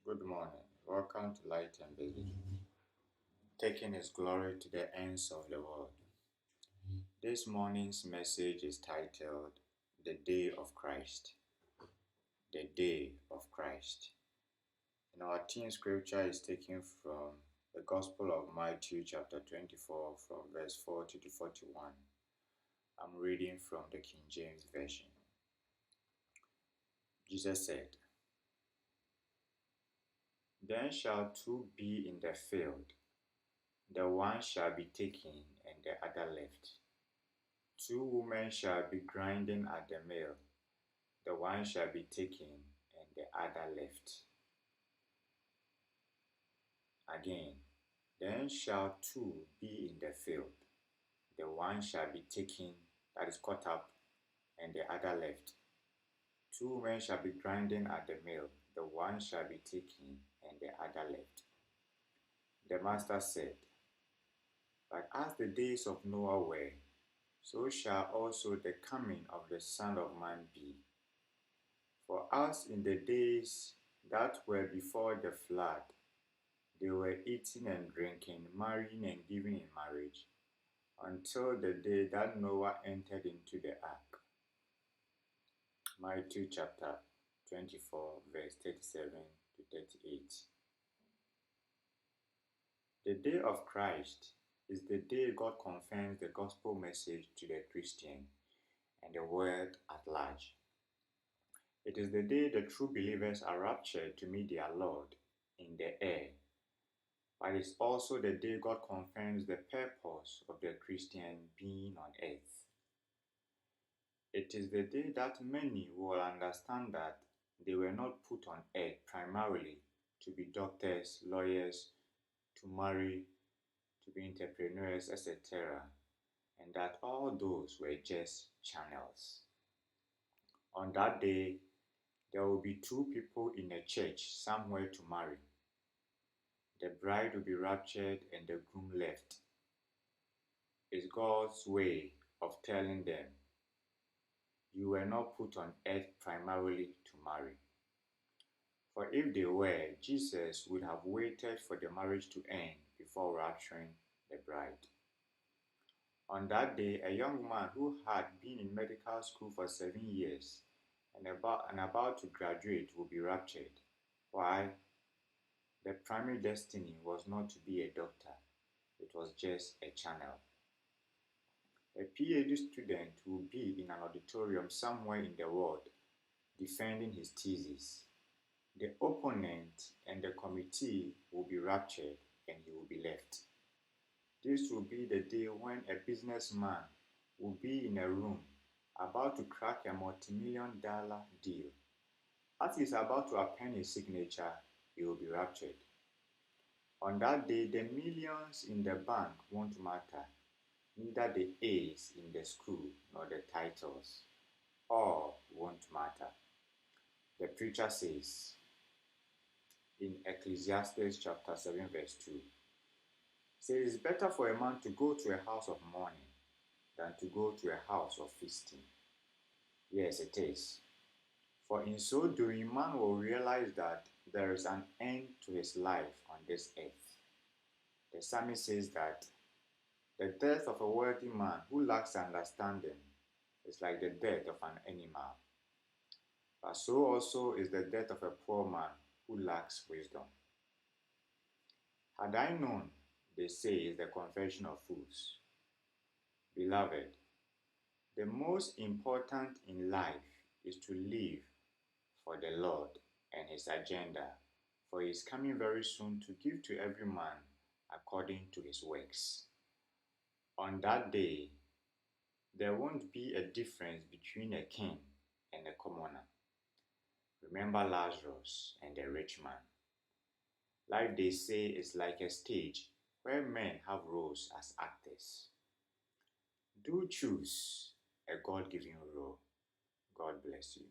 Good morning. Welcome to Light and Baby, taking His glory to the ends of the world. This morning's message is titled The Day of Christ. The Day of Christ. And our theme scripture is taken from the Gospel of Matthew, chapter 24, from verse 40 to 41. I'm reading from the King James Version. Jesus said, "Then shall two be in the field, the one shall be taken and the other left. Two women shall be grinding at the mill, the one shall be taken and the other left." Again, then shall two be in the field, the one shall be taken, that is caught up, and the other left. Two women shall be grinding at the mill, the one shall be taken and the other left. The master said, "But as the days of Noah were, so shall also the coming of the Son of Man be. For as in the days that were before the flood, they were eating and drinking, marrying and giving in marriage, until the day that Noah entered into the ark." Matthew chapter 24, verse 37 to 38. The day of Christ is the day God confirms the gospel message to the Christian and the world at large. It is the day the true believers are raptured to meet their Lord in the air. But it's also the day God confirms the purpose of the Christian being on earth. It is the day that many will understand that they were not put on earth primarily to be doctors, lawyers, to marry, to be entrepreneurs, etc., and that all those were just channels. On that day, there will be two people in a church somewhere to marry. The bride will be raptured and the groom left. It's God's way of telling them, you were not put on earth primarily to marry. For if they were, Jesus would have waited for the marriage to end before rapturing the bride. On that day, a young man who had been in medical school for 7 years and about to graduate will be raptured. Why? The primary destiny was not to be a doctor. It was just a channel. A PhD student will be in an auditorium somewhere in the world defending his thesis. The opponent and the committee will be raptured and he will be left. This will be the day when a businessman will be in a room about to crack a multi-million-dollar deal. As he is about to append his signature, he will be raptured. On that day, the millions in the bank won't matter, neither the A's in the school nor the titles. All won't matter. The preacher says in Ecclesiastes chapter 7 verse 2, says, "It's better for a man to go to a house of mourning than to go to a house of feasting." Yes, it is. For in so doing, man will realize that there is an end to his life on this earth. The psalmist says that the death of a wealthy man who lacks understanding is like the death of an animal. But so also is the death of a poor man who lacks wisdom. Had I known, they say, is the confession of fools. Beloved, the most important in life is to live for the Lord and His agenda, for He is coming very soon to give to every man according to his works. On that day, there won't be a difference between a king and a commoner. Remember Lazarus and the rich man. Life, they say, is like a stage where men have roles as actors. Do choose a God-given role. God bless you.